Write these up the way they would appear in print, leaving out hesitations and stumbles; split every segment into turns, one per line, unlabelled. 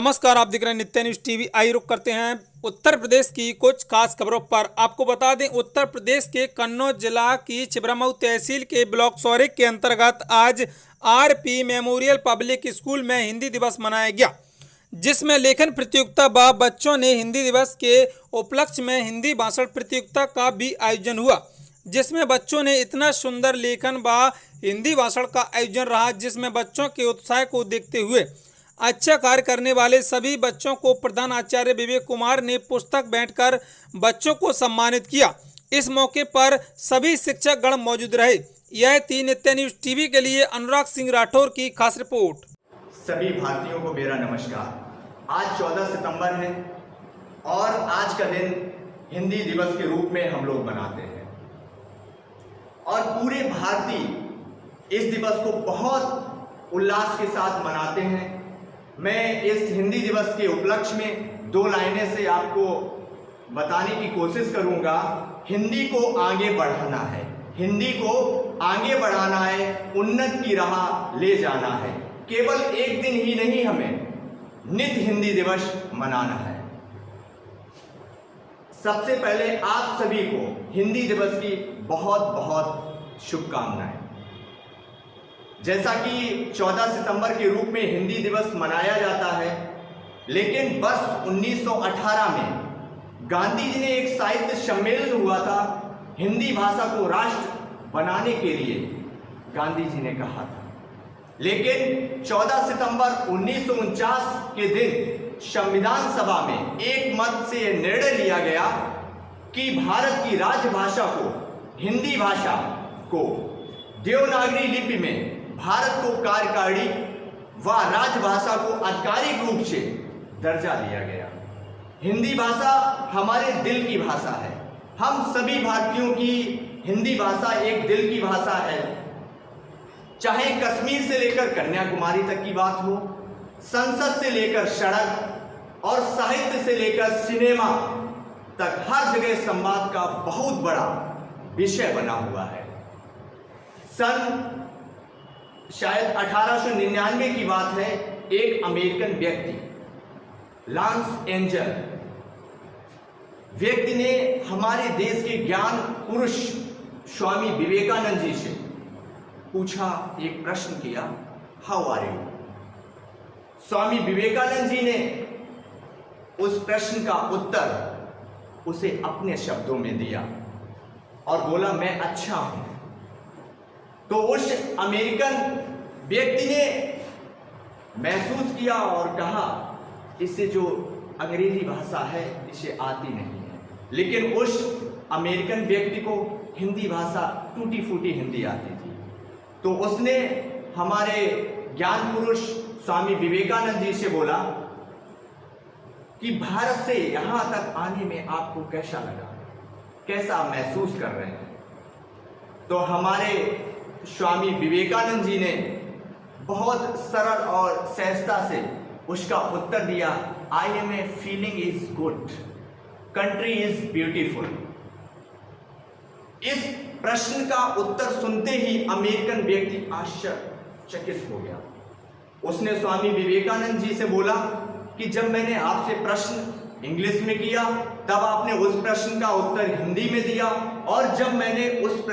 नमस्कार, आप देख रहे हैं नित्य न्यूज टीवी। आई रुख करते हैं उत्तर प्रदेश की कुछ खास खबरों पर। आपको बता दें, उत्तर प्रदेश के कन्नौज जिला की छिबरामऊ तहसील के ब्लॉक सौरिक के अंतर्गत आज आरपी मेमोरियल पब्लिक स्कूल में हिंदी दिवस मनाया गया, जिसमें लेखन प्रतियोगिता व बच्चों ने हिंदी दिवस के उपलक्ष्य में हिंदी भाषण प्रतियोगिता का भी आयोजन हुआ, जिसमें बच्चों ने इतना सुंदर लेखन व हिंदी भाषण का आयोजन रहा, जिसमें बच्चों के उत्साह को देखते हुए अच्छा कार्य करने वाले सभी बच्चों को प्रधान आचार्य विवेक कुमार ने पुस्तक बांटकर बच्चों को सम्मानित किया। इस मौके पर सभी शिक्षक गण मौजूद रहे। यह थी नित्य न्यूज टीवी के लिए अनुराग सिंह राठौर की खास रिपोर्ट।
सभी भारतीयों को मेरा नमस्कार। आज 14 सितंबर है और आज का दिन हिंदी दिवस के रूप में हम लोग मनाते हैं और पूरे भारतीय इस दिवस को बहुत उल्लास के साथ मनाते हैं। मैं इस हिंदी दिवस के उपलक्ष्य में 2 लाइनें से आपको बताने की कोशिश करूंगा। हिंदी को आगे बढ़ाना है, हिंदी को आगे बढ़ाना है, उन्नत की राह ले जाना है। केवल एक दिन ही नहीं, हमें नित्य हिंदी दिवस मनाना है। सबसे पहले आप सभी को हिंदी दिवस की बहुत बहुत शुभकामनाएं। जैसा कि 14 सितंबर के रूप में हिंदी दिवस मनाया जाता है, लेकिन वर्ष 1918 में गांधी जी ने एक साहित्य सम्मेलन हुआ था, हिंदी भाषा को राष्ट्र बनाने के लिए गांधी जी ने कहा था। लेकिन 14 सितंबर 1949 के दिन संविधान सभा में एक मत से यह निर्णय लिया गया कि भारत की राजभाषा को, हिंदी भाषा को देवनागरी लिपि में भारत को कार्यकारिणी व राजभाषा को आधिकारिक रूप से दर्जा दिया गया। हिंदी भाषा हमारे दिल की भाषा है। हम सभी भारतीयों की हिंदी भाषा एक दिल की भाषा है। चाहे कश्मीर से लेकर कन्याकुमारी तक की बात हो, संसद से लेकर सड़क और साहित्य से लेकर सिनेमा तक, हर जगह संवाद का बहुत बड़ा विषय बना हुआ है। सन शायद 1899 की बात है, एक अमेरिकन व्यक्ति लांस एंजल व्यक्ति ने हमारे देश के ज्ञान पुरुष स्वामी विवेकानंद जी से पूछा, एक प्रश्न किया, how are you. Swami Vivekananda ji ने उस प्रश्न का उत्तर उसे अपने शब्दों में दिया और बोला, मैं अच्छा हूं। तो उस अमेरिकन व्यक्ति ने महसूस किया और कहा, इससे जो अंग्रेजी भाषा है इसे आती नहीं है। लेकिन उस अमेरिकन व्यक्ति को हिंदी भाषा टूटी फूटी हिंदी आती थी। तो उसने हमारे ज्ञान पुरुष स्वामी विवेकानंद जी से बोला कि भारत से यहां तक आने में आपको कैसा लगा, कैसा महसूस कर रहे हैं। तो हमारे स्वामी विवेकानंद जी ने बहुत सरल और सहजता से उसका उत्तर दिया, I am a feeling is good, country is beautiful. इस प्रश्न का उत्तर सुनते ही अमेरिकन व्यक्ति आश्चर्यचकित हो गया। उसने स्वामी विवेकानंद जी से बोला कि जब मैंने आपसे प्रश्न इंग्लिश में किया तब आपने उस प्रश्न का उत्तर हिंदी में दिया, और जब मैंने उस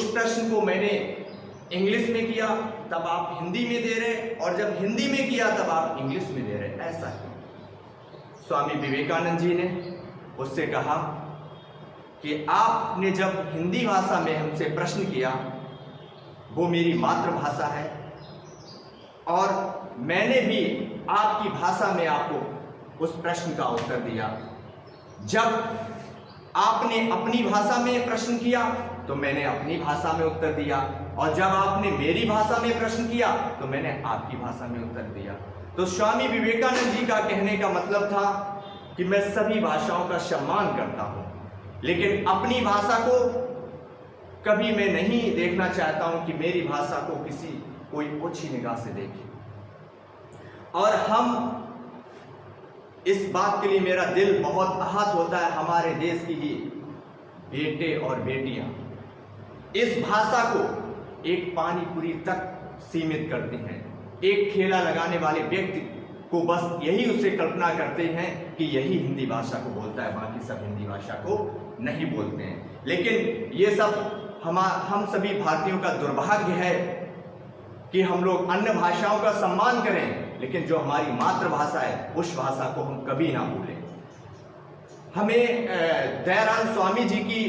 प्रश्न को मैंने इंग्लिश में किया तब आप हिंदी में दे रहे, और जब हिंदी में किया तब आप इंग्लिश में दे रहे। ऐसा ही स्वामी विवेकानंद जी ने उससे कहा कि आपने जब हिंदी भाषा में हमसे प्रश्न किया, वो मेरी मातृभाषा है, और मैंने भी आपकी भाषा में आपको उस प्रश्न का उत्तर दिया। जब आपने अपनी भाषा में प्रश्न किया तो मैंने अपनी भाषा में उत्तर दिया, और जब आपने मेरी भाषा में प्रश्न किया तो मैंने आपकी भाषा में उत्तर दिया। तो स्वामी विवेकानंद जी का कहने का मतलब था कि मैं सभी भाषाओं का सम्मान करता हूं, लेकिन अपनी भाषा को कभी मैं नहीं देखना चाहता हूं कि मेरी भाषा को कोई ओछी निगाह से देखे। और हम इस बात के लिए मेरा दिल बहुत आहत होता है, हमारे देश की ही बेटे और बेटियां इस भाषा को एक पानीपुरी तक सीमित करती हैं। एक ठेला लगाने वाले व्यक्ति को बस यही उससे कल्पना करते हैं कि यही हिंदी भाषा को बोलता है, बाकी सब हिंदी भाषा को नहीं बोलते हैं। लेकिन ये सब हम सभी भारतीयों का दुर्भाग्य है कि हम लोग अन्य भाषाओं का सम्मान करें, लेकिन जो हमारी मातृभाषा है उस भाषा को हम कभी ना भूलें। हमें दयाराम स्वामी जी की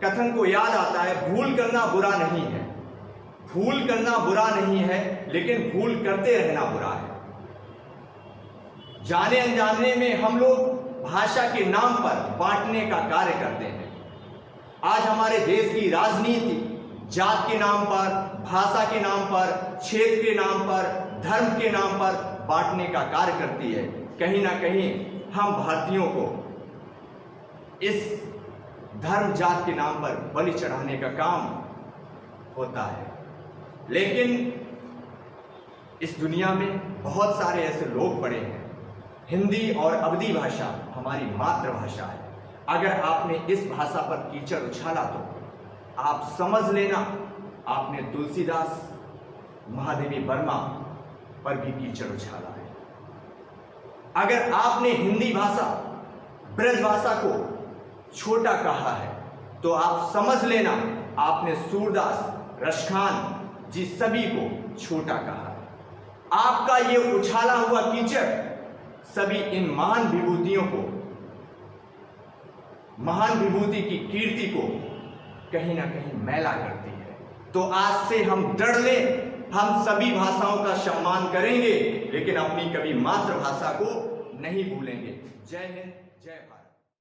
कथन को याद आता है, भूल करना बुरा नहीं है, भूल करना बुरा नहीं है, लेकिन भूल करते रहना बुरा है। जाने अनजाने में हम लोग भाषा के नाम पर बांटने का कार्य करते हैं। आज हमारे देश की राजनीति जात के नाम पर, भाषा के नाम पर, क्षेत्र के नाम पर, धर्म के नाम पर बांटने का कार्य करती है। कहीं ना कहीं हम भारतीयों को इस धर्म जात के नाम पर बलि चढ़ाने का काम होता है। लेकिन इस दुनिया में बहुत सारे ऐसे लोग पड़े हैं। हिंदी और अवधी भाषा हमारी मातृभाषा है। अगर आपने इस भाषा पर कीचड़ उछाला तो आप समझ लेना आपने तुलसीदास, महादेवी वर्मा पर भी कीचड़ उछाला है। अगर आपने हिंदी भाषा, ब्रज भाषा को छोटा कहा है तो आप समझ लेना आपने सूरदास, रसखान जी सभी को छोटा कहा है। आपका ये उछाला हुआ कीचड़ सभी इन महान विभूतियों को, महान विभूति की कीर्ति को कहीं ना कहीं मैला करती है। तो आज से हम डर लें, हम सभी भाषाओं का सम्मान करेंगे, लेकिन अपनी कभी मातृभाषा को नहीं भूलेंगे। जय हिंद, जय भारत।